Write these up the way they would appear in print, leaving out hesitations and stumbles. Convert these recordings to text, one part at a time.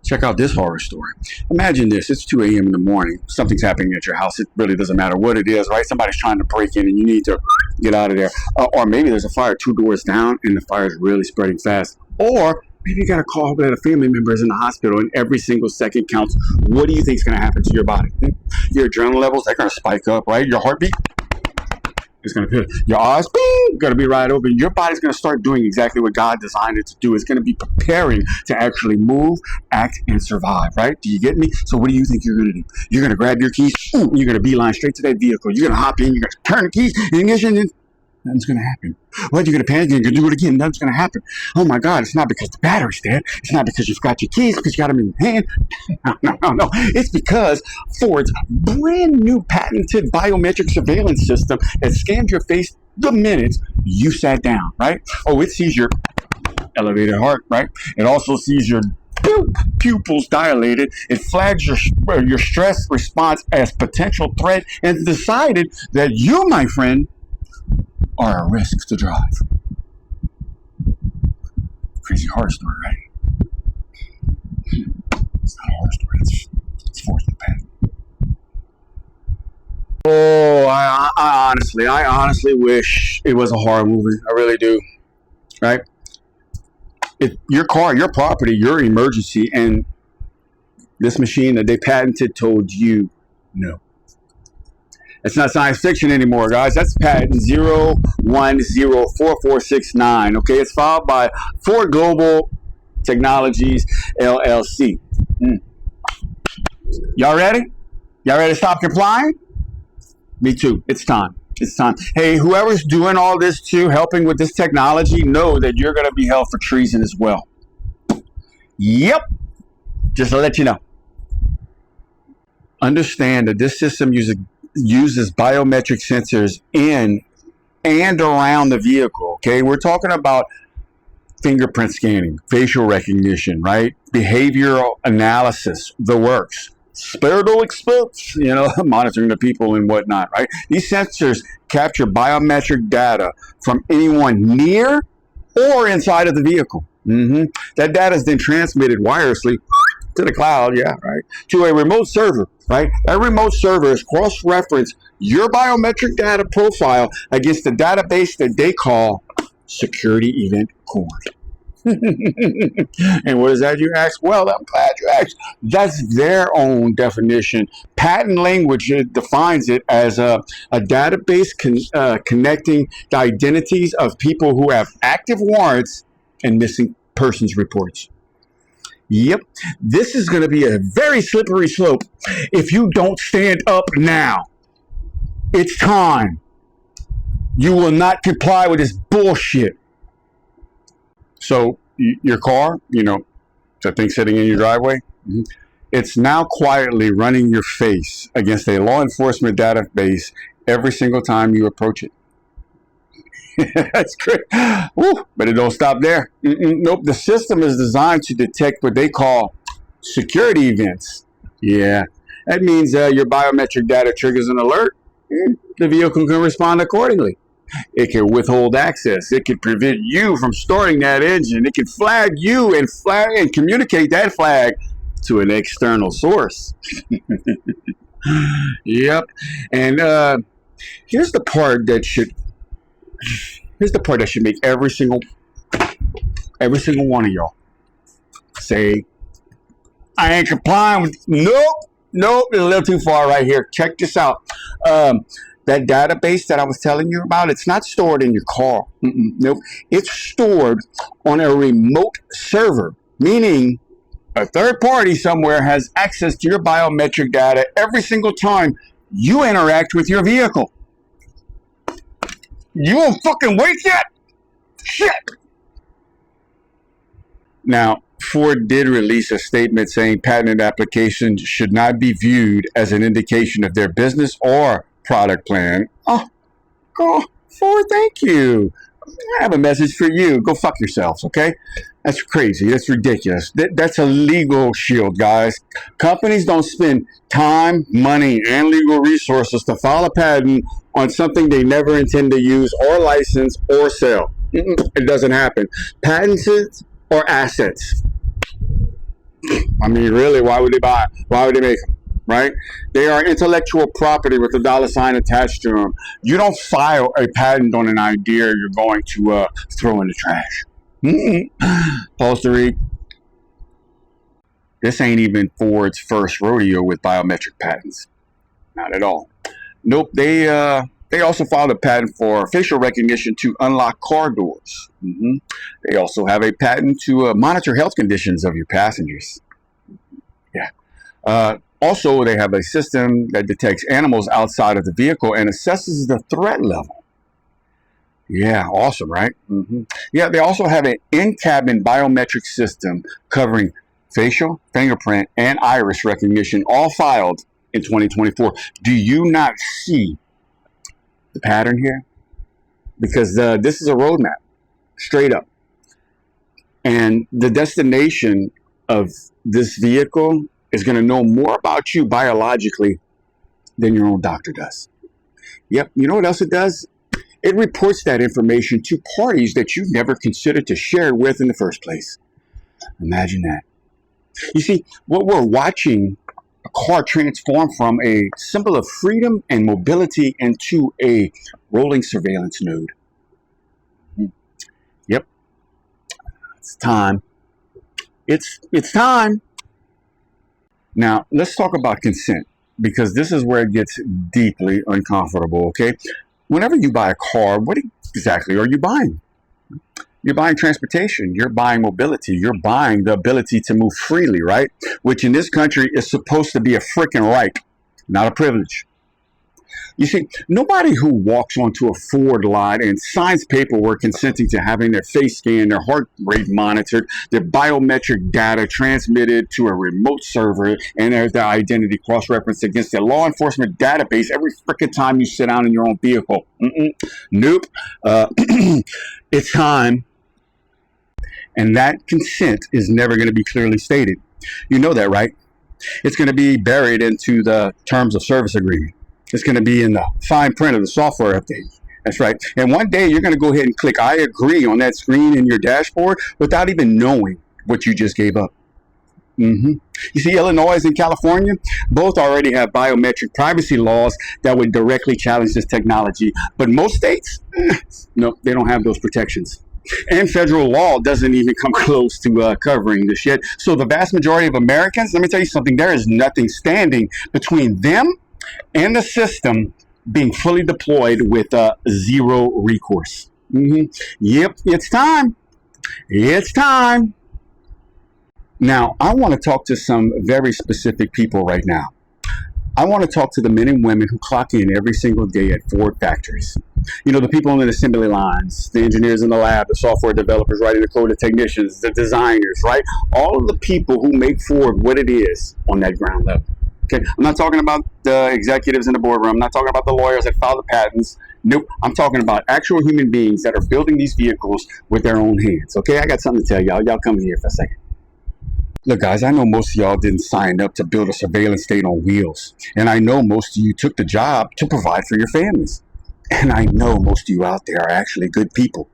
Check out this horror story. Imagine this. It's 2 a.m. in the morning. Something's happening at your house. It really doesn't matter what it is, right? Somebody's trying to break in and you need to get out of there. Or maybe there's a fire 2 doors down and the fire is really spreading fast. Or maybe you got a call that a family member is in the hospital and every single second counts. What do you think is going to happen to your body? Your adrenaline levels, they're going to spike up, right? Your heartbeat, it's going to your eyes, going to be right open. Your body's going to start doing exactly what God designed it to do. It's going to be preparing to actually move, act, and survive, right? Do you get me? So what do you think you're going to do? You're going to grab your keys. You're going to beeline straight to that vehicle. You're going to hop in. You're going to turn the keys, ignition, and nothing's going to happen. What? You're going to panic. You're going to do it again. Nothing's going to happen. Oh, my God. It's not because the battery's dead. It's not because you forgot your keys, because you got them in your hand. No. It's because Ford's brand new patented biometric surveillance system that scans your face the minute you sat down, right? Oh, it sees your elevated heart, right? It also sees your pupils dilated. It flags your stress response as potential threat and decided that you, my friend, are a risk to drive. Crazy horror story, right? It's not a horror story. It's Ford's new patent. Oh, I honestly wish it was a horror movie. I really do. Right? If your car, your property, your emergency, and this machine that they patented told you no. It's not science fiction anymore, guys. That's patent 0104469. Okay, it's filed by Ford Global Technologies LLC. Y'all ready? Y'all ready to stop complying? Me too. It's time. It's time. Hey, whoever's doing all this too, helping with this technology, know that you're going to be held for treason as well. Yep. Just to let you know. Understand that this system uses biometric sensors in and around the vehicle. Okay, we're talking about fingerprint scanning, facial recognition, right? Behavioral analysis, the works. Spare no expense, monitoring the people and whatnot, right? These sensors capture biometric data from anyone near or inside of the vehicle. That data is then transmitted wirelessly to the cloud, to a remote server, right? That remote server is cross-reference your biometric data profile against the database that they call Security Event Core. And what is that, you ask? Well, I'm glad you asked. That's their own definition. Patent language defines it as a database connecting the identities of people who have active warrants and missing persons reports. Yep, this is going to be a very slippery slope if you don't stand up now. It's time. You will not comply with this bullshit. So your car, that thing sitting in your driveway, it's now quietly running your face against a law enforcement database every single time you approach it. That's great. Woo, but it don't stop there. Nope. The system is designed to detect what they call security events. Yeah. That means your biometric data triggers an alert. The vehicle can respond accordingly. It can withhold access. It can prevent you from starting that engine. It can flag you and communicate that flag to an external source. Yep. And here's the part that should make every single one of y'all say, I ain't complying with. Nope, it's a little too far right here. Check this out. That database that I was telling you about, it's not stored in your car. Nope. It's stored on a remote server, meaning a third party somewhere has access to your biometric data every single time you interact with your vehicle. You won't fucking wait yet? Shit! Now, Ford did release a statement saying patent applications should not be viewed as an indication of their business or product plan. Oh, Ford, thank you. I have a message for you. Go fuck yourselves, okay? That's crazy. That's ridiculous. That's a legal shield, guys. Companies don't spend time, money, and legal resources to file a patent on something they never intend to use or license or sell. It doesn't happen. Patents are assets. I mean, really, why would they buy? Why would they make them? Right? They are intellectual property with a dollar sign attached to them. You don't file a patent on an idea you're going to throw in the trash. Pause to read. This ain't even Ford's first rodeo with biometric patents. Not at all. Nope. They also filed a patent for facial recognition to unlock car doors. They also have a patent to monitor health conditions of your passengers. Yeah. Also, they have a system that detects animals outside of the vehicle and assesses the threat level. Yeah, awesome, right? Yeah, they also have an in-cabin biometric system covering facial, fingerprint, and iris recognition, all filed in 2024. Do you not see the pattern here? Because this is a roadmap, straight up. And the destination of this vehicle is going to know more about you biologically than your own doctor does. Yep, you know what else it does? It reports that information to parties that you never considered to share it with in the first place. Imagine that. You see, what we're watching a car transform from a symbol of freedom and mobility into a rolling surveillance node. Yep. It's time. It's time. Now, let's talk about consent, because this is where it gets deeply uncomfortable, okay? Whenever you buy a car, what exactly are you buying? You're buying transportation. You're buying mobility. You're buying the ability to move freely, right? Which in this country is supposed to be a freaking right, not a privilege. You see, nobody who walks onto a Ford lot and signs paperwork consenting to having their face scanned, their heart rate monitored, their biometric data transmitted to a remote server, and their identity cross-referenced against a law enforcement database every freaking time you sit down in your own vehicle. Nope. It's time. And that consent is never going to be clearly stated. You know that, right? It's going to be buried into the terms of service agreement. It's going to be in the fine print of the software update. That's right. And one day you're going to go ahead and click I agree on that screen in your dashboard without even knowing what you just gave up. You see, Illinois and California both already have biometric privacy laws that would directly challenge this technology. But most states, no, they don't have those protections. And federal law doesn't even come close to covering this yet. So the vast majority of Americans, let me tell you something, there is nothing standing between them and the system being fully deployed with zero recourse. Yep, it's time. It's time. Now, I want to talk to some very specific people right now. I want to talk to the men and women who clock in every single day at Ford factories. You know, the people on the assembly lines, the engineers in the lab, the software developers writing the code, the technicians, the designers, right? All of the people who make Ford what it is on that ground level. Okay, I'm not talking about the executives in the boardroom. I'm not talking about the lawyers that file the patents. Nope, I'm talking about actual human beings that are building these vehicles with their own hands. Okay, I got something to tell y'all. Y'all come here for a second. Look, guys, I know most of y'all didn't sign up to build a surveillance state on wheels. And I know most of you took the job to provide for your families. And I know most of you out there are actually good people.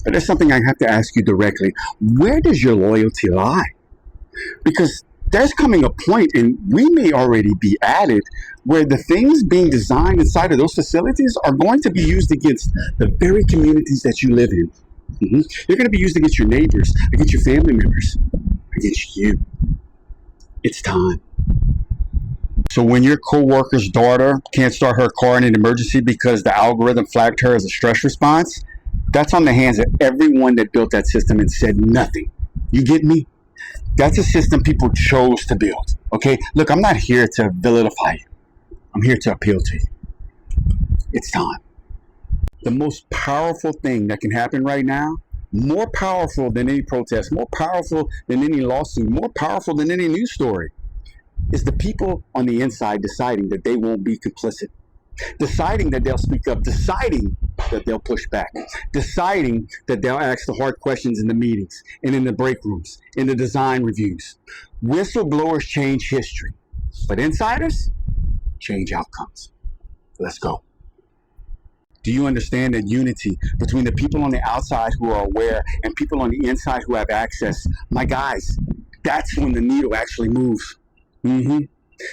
But there's something I have to ask you directly. Where does your loyalty lie? Because there's coming a point, and we may already be at it, where the things being designed inside of those facilities are going to be used against the very communities that you live in. They're going to be used against your neighbors, against your family members, against you. It's time. So when your coworker's daughter can't start her car in an emergency because the algorithm flagged her as a stress response, that's on the hands of everyone that built that system and said nothing. You get me? That's a system people chose to build. Okay? Look, I'm not here to vilify you. I'm here to appeal to you. It's time. The most powerful thing that can happen right now, more powerful than any protest, more powerful than any lawsuit, more powerful than any news story, is the people on the inside deciding that they won't be complicit, deciding that they'll speak up, deciding that they'll push back, deciding that they'll ask the hard questions in the meetings and in the break rooms, in the design reviews. Whistleblowers change history, but insiders change outcomes. Let's go. Do you understand that unity between the people on the outside who are aware and people on the inside who have access? My guys, That's when the needle actually moves. Hmm.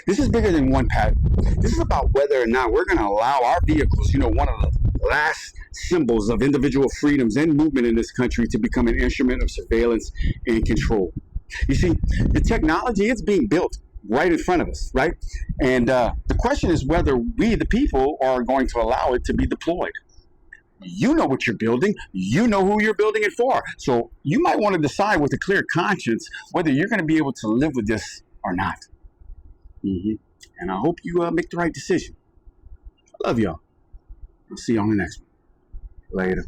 This is bigger than one patent. This is about whether or not we're going to allow our vehicles, one of the last symbols of individual freedoms and movement in this country, to become an instrument of surveillance and control. You see, the technology, it's being built right in front of us, right? And the question is whether we, the people, are going to allow it to be deployed. You know what you're building. You know who you're building it for. So you might want to decide with a clear conscience whether you're going to be able to live with this or not. Mm-hmm. And I hope you make the right decision. I love y'all. I'll see you on the next one. Later.